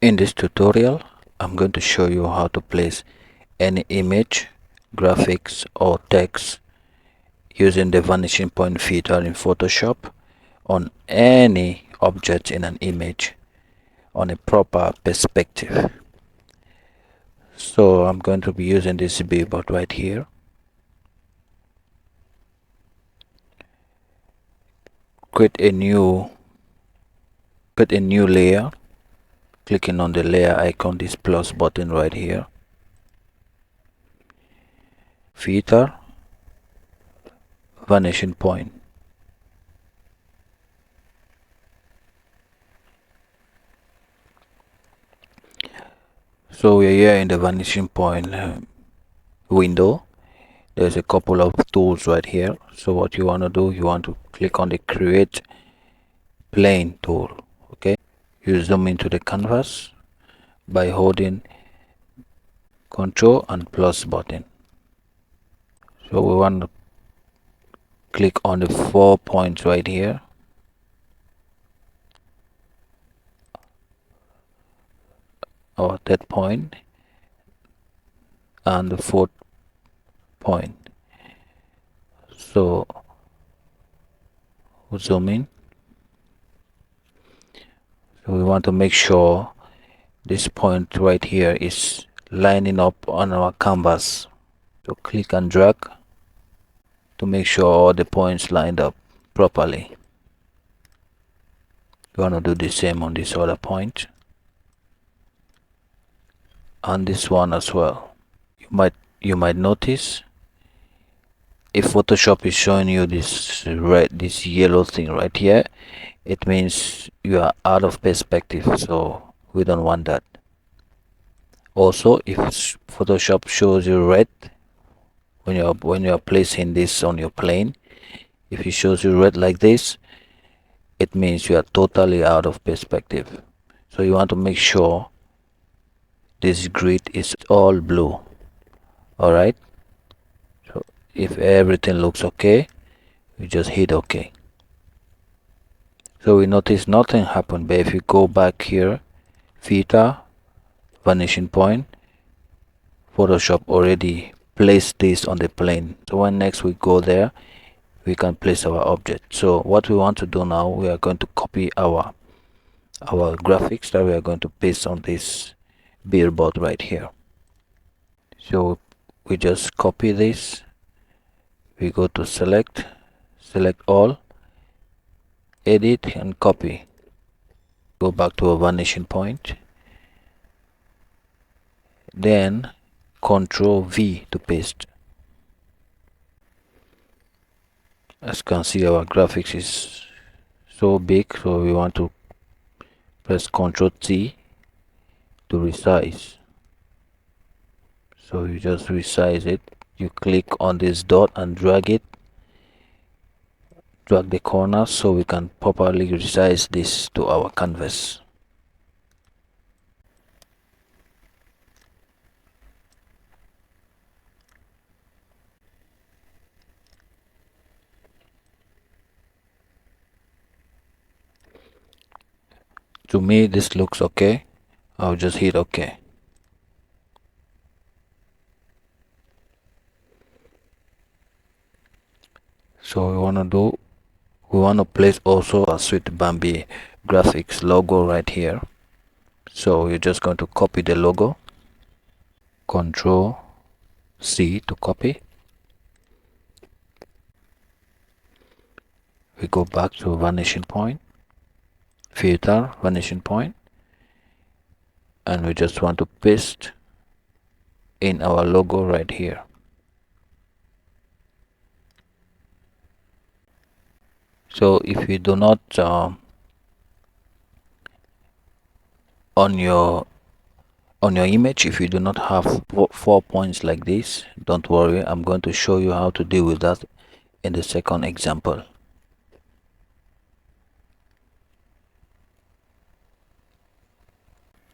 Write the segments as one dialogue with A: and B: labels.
A: In this tutorial, I'm going to show you how to place any image, graphics or text using the vanishing point filter in Photoshop on any object in an image on a proper perspective. So I'm going to be using this billboard right here. Create a new layer, clicking on the layer icon, this plus button right here. Filter, vanishing point. So we're here in the vanishing point window. There's a couple of tools right here. So what you want to do, you want to click on the create plane tool. Okay, you zoom into the canvas by holding Ctrl and plus button. So we want to click on the 4 points right here. Or that point and the 4th point. So we'll zoom in. So we want to make sure this point right here is lining up on our canvas. So click and drag to make sure all the points lined up properly. You want to do the same on this other point and this one as well. You might notice if Photoshop is showing you this yellow thing right here, it means you are out of perspective, so we don't want that. Also, if Photoshop shows you red when you are placing this on your plane, if it shows you red like this, it means you are totally out of perspective. So you want to make sure this grid is all blue. Alright, so if everything looks okay, you just hit OK. So we notice nothing happened, but if you go back here, filter, vanishing point, Photoshop already placed this on the plane. So when next we go there, we can place our object. So what we want to do now, we are going to copy our graphics that we are going to paste on this billboard right here. So we just copy this, we go to select all, edit and copy, go back to a vanishing point, then Ctrl V to paste. As you can see, our graphics is so big, so we want to press Ctrl T to resize. So you just resize it, you click on this dot and drag the corner so we can properly resize this to our canvas. To me this looks okay. I'll just hit OK. So we want to place also a Sweet Bambi graphics logo right here. So you're just going to copy the logo, Ctrl C to copy. We go back to vanishing point, filter, vanishing point, and we just want to paste in our logo right here. So if you do not on your image, if you do not have 4 points like this, don't worry, I'm going to show you how to deal with that in the second example.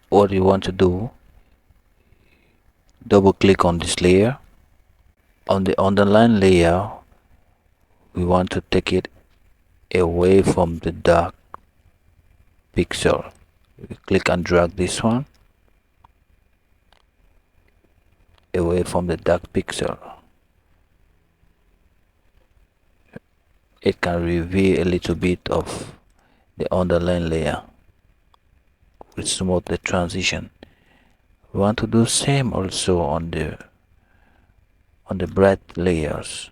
A: What you want to do, double click on this layer. On the underline layer, we want to take it away from the dark pixel. We click and drag this one away from the dark pixel. It can reveal a little bit of the underlying layer, which smooth the transition. We want to do same also on the bright layers.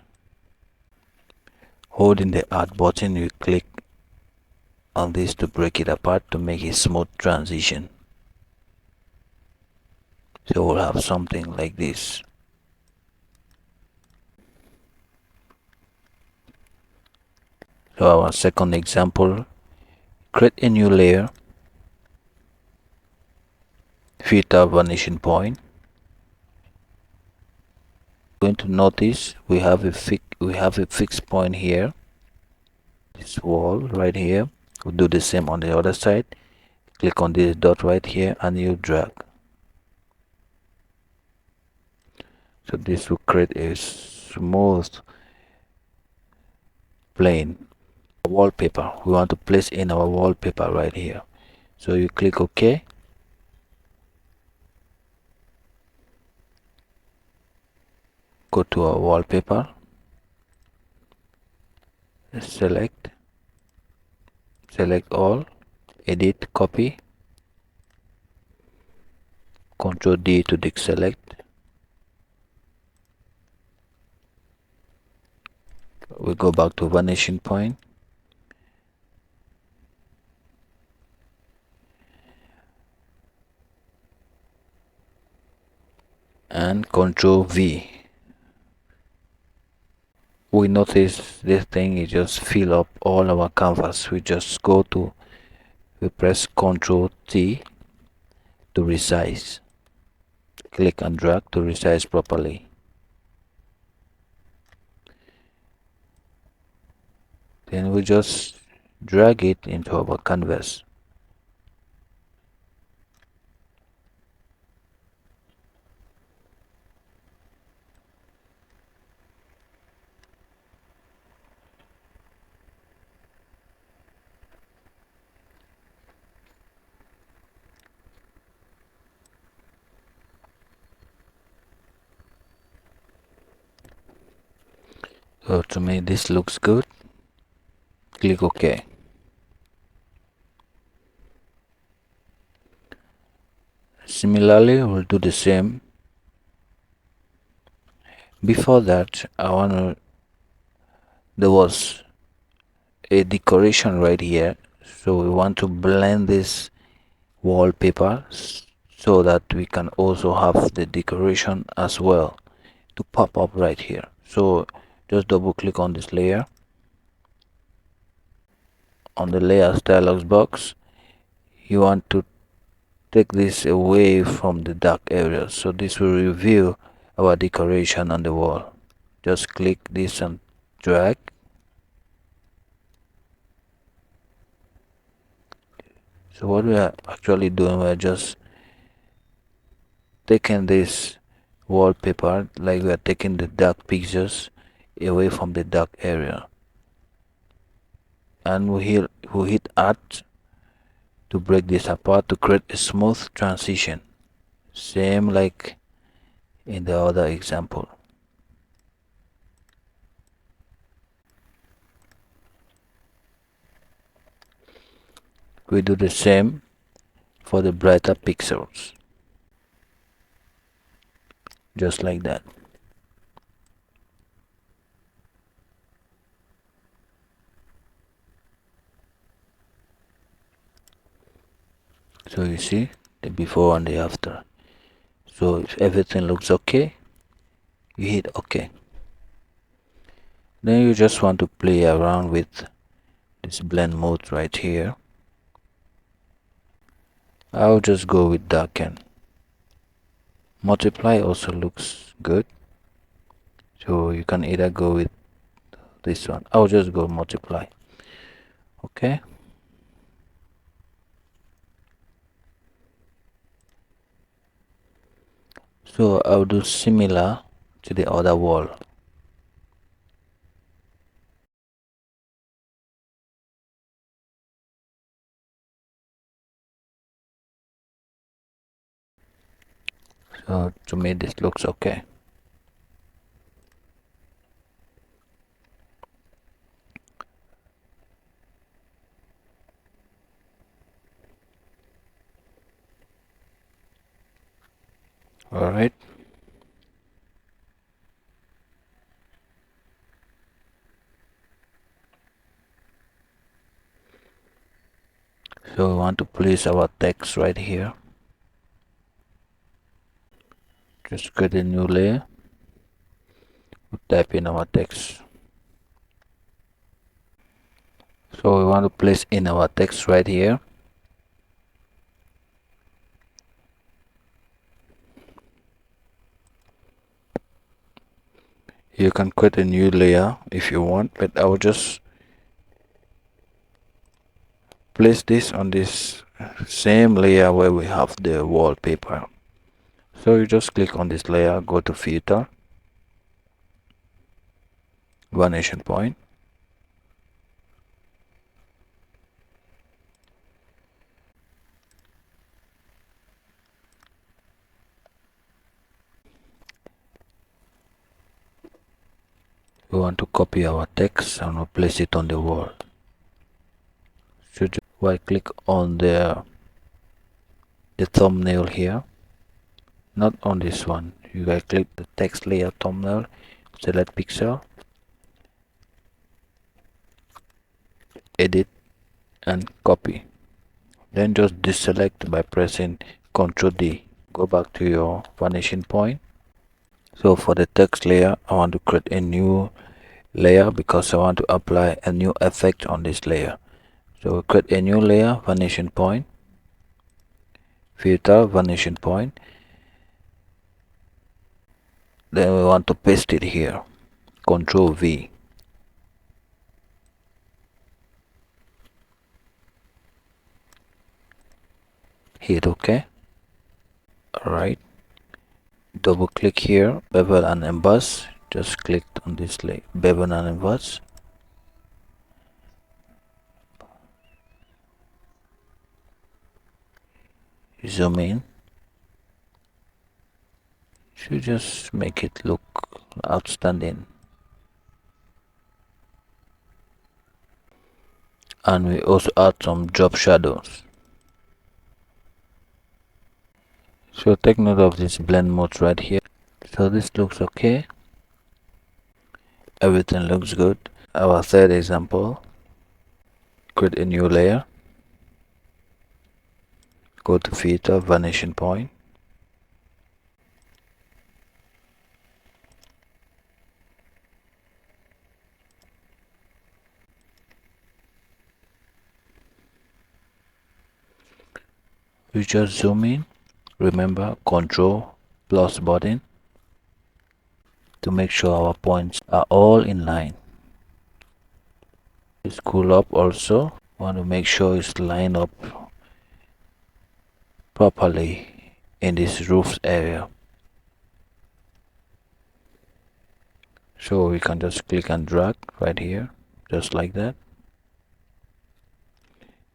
A: Holding the add button, you click on this to break it apart to make a smooth transition. So we'll have something like this. So our second example, create a new layer, filter vanishing point. Going to notice we have a fixed point here, this wall right here. We'll do the same on the other side. Click on this dot right here and you drag. So this will create a smooth plane. Wallpaper, we want to place in our wallpaper right here. So you click OK. Go to our wallpaper, select all, edit, copy, Ctrl D to deselect. We go back to vanishing point, and Ctrl V. We notice this thing is just fill up all our canvas. We just we press Ctrl T to resize. Click and drag to resize properly. Then we just drag it into our canvas. So to me this looks good. Click OK. Similarly, we'll do the same. Before that, there was a decoration right here, so we want to blend this wallpaper so that we can also have the decoration as well to pop up right here. So just double click on this layer. On the layers dialog box, you want to take this away from the dark areas, so this will reveal our decoration on the wall. Just click this and drag. So what we are actually doing, we're just taking this wallpaper, like we are taking the dark pictures away from the dark area, and we hit add to break this apart to create a smooth transition, same like in the other example. We do the same for the brighter pixels, just like that. So you see the before and the after. So if everything looks okay, you hit OK. Then you just want to play around with this blend mode right here. I'll just go with darken. Multiply also looks good, so you can either go with this one. I'll just go multiply. Okay, so I'll do similar to the other wall. So to me this looks okay. Alright. So we want to place our text right here. Just create a new layer. Type in our text. So we want to place in our text right here. You can create a new layer if you want, but I will just place this on this same layer where we have the wallpaper. So you just click on this layer, go to filter, vanishing point. We want to copy our text and we'll place it on the wall. So just right click on the thumbnail here, not on this one. You guys click the text layer thumbnail, select pixel, edit and copy. Then just deselect by pressing Ctrl D. Go back to your vanishing point. So for the text layer, I want to create a new layer because I want to apply a new effect on this layer. So we create a new layer, vanishing point, filter, vanishing point. Then we want to paste it here. Ctrl V. Hit OK. Alright. Double click here, bevel and emboss. Just click on this layer, bevel and emboss. Zoom in. Should just make it look outstanding. And we also add some drop shadows. So take note of this blend mode right here. So this looks okay. Everything looks good. Our third example, create a new layer. Go to filter, vanishing point. We just zoom in. Remember Control plus button to make sure our points are all in line. Scroll up also. Want to make sure it's lined up properly in this roof area. So we can just click and drag right here, just like that.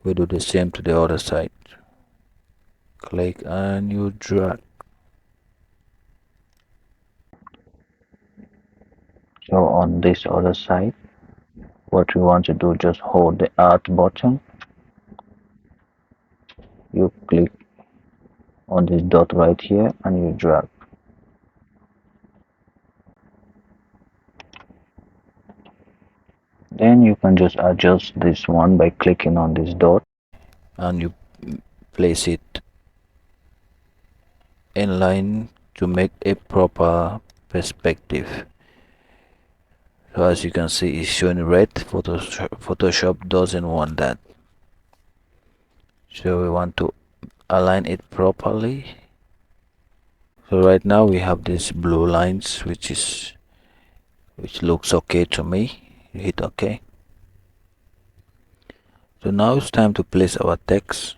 A: We do the same to the other side. Click and you drag. So on this other side, what we want to do, just hold the Alt button. You click on this dot right here and you drag. Then you can just adjust this one by clicking on this dot and you place it in line to make a proper perspective. So as you can see, it's showing red. Photoshop doesn't want that. So we want to align it properly. So right now we have these blue lines, which looks okay to me. You hit OK. So now it's time to place our text.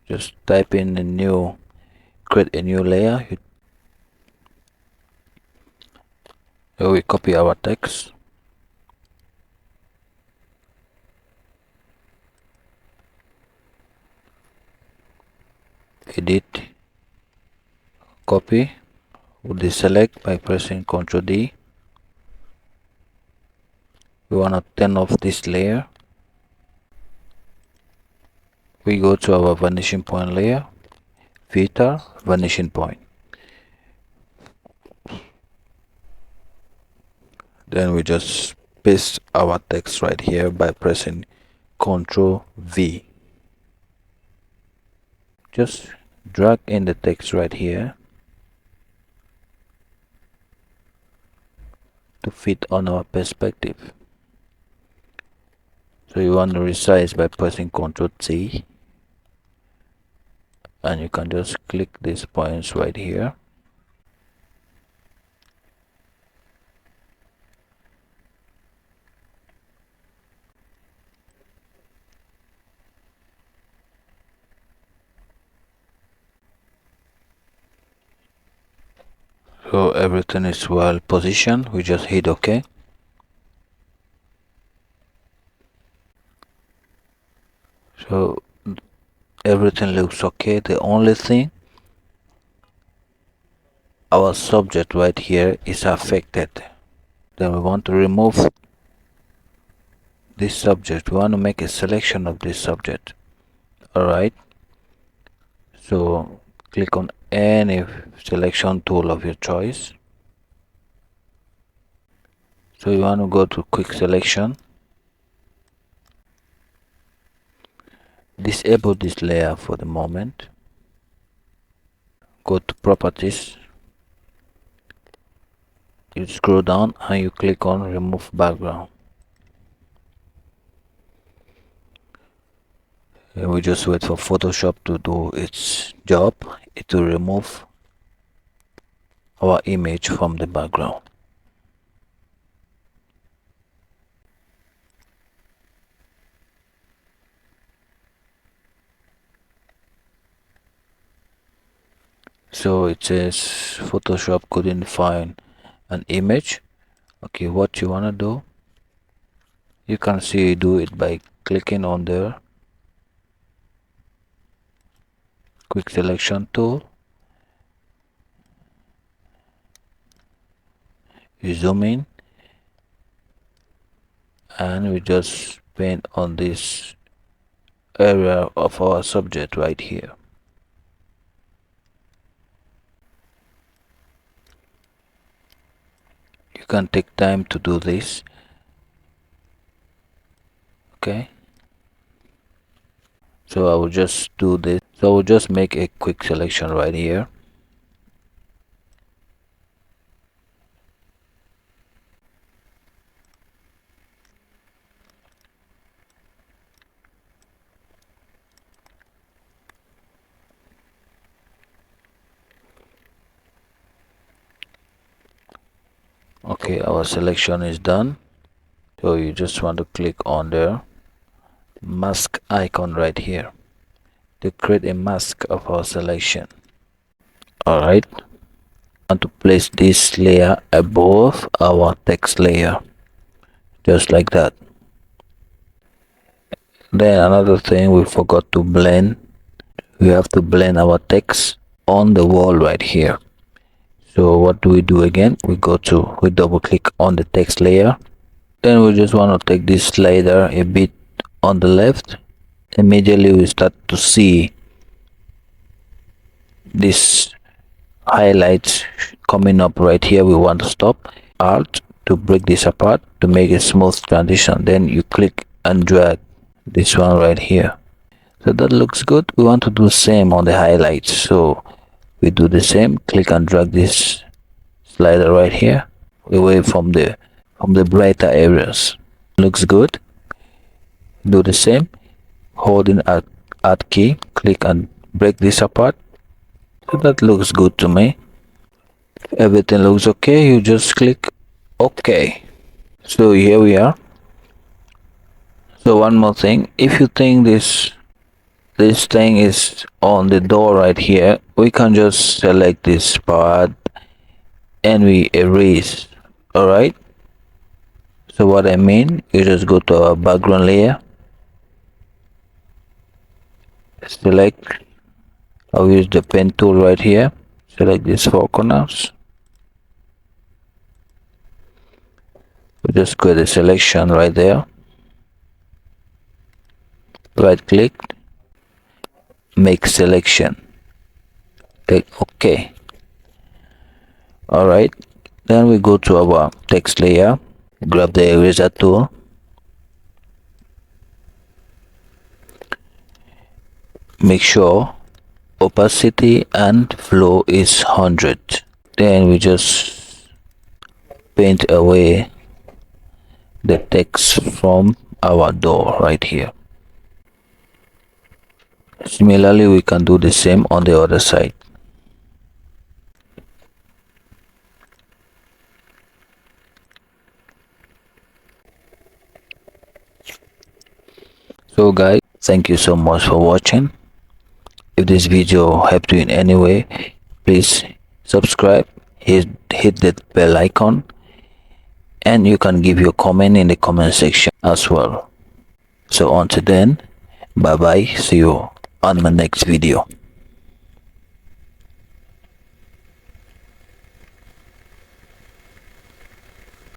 A: Just type in create a new layer. So we copy our text. Edit, copy. We'll deselect by pressing Ctrl D. We want to turn off this layer. We go to our vanishing point layer, filter, vanishing point. Then we just paste our text right here by pressing Ctrl V. Just drag in the text right here to fit on our perspective. So you want to resize by pressing Ctrl T, and you can just click these points right here. So everything is well positioned. We just hit OK. So everything looks okay. The only thing, our subject right here is affected. Then we want to remove this subject. We want to make a selection of this subject. Alright. So click on any selection tool of your choice. So you want to go to quick selection. Disable this layer for the moment. Go to properties. You scroll down and you click on remove background. And we just wait for Photoshop to do its job. It will remove our image from the background. So it says Photoshop couldn't find an image. Okay, what you wanna do, you can see do it by clicking on the quick selection tool. You zoom in and we just paint on this area of our subject right here. You can take time to do this. Okay, so I will just do this. So I will just make a quick selection right here. Okay, our selection is done. So you just want to click on the mask icon right here to create a mask of our selection. Alright, want to place this layer above our text layer, just like that. Then another thing we forgot to blend, we have to blend our text on the wall right here. So what do we do again? We double click on the text layer. Then we just want to take this slider a bit on the left. Immediately we start to see this highlights coming up right here. We want to stop. Alt to break this apart to make a smooth transition. Then you click and drag this one right here. So that looks good. We want to do the same on the highlights. So we do the same. Click and drag this slider right here away from the brighter areas. Looks good. Do the same. Holding Alt key. Click and break this apart. So that looks good to me. If everything looks okay, you just click OK. So here we are. So one more thing, if you think this thing is on the door right here, we can just select this part and we erase. Alright, so what I mean, you just go to our background layer, select, I'll use the pen tool right here, select these four corners. We just create a selection right there. Right click, make selection, click OK. Alright, then we go to our text layer, grab the eraser tool, make sure opacity and flow is 100. Then we just paint away the text from our door right here. Similarly, we can do the same on the other side. So guys, thank you so much for watching. If this video helped you in any way, please subscribe, hit that bell icon, and you can give your comment in the comment section as well. So until then, bye bye, see you on my next video.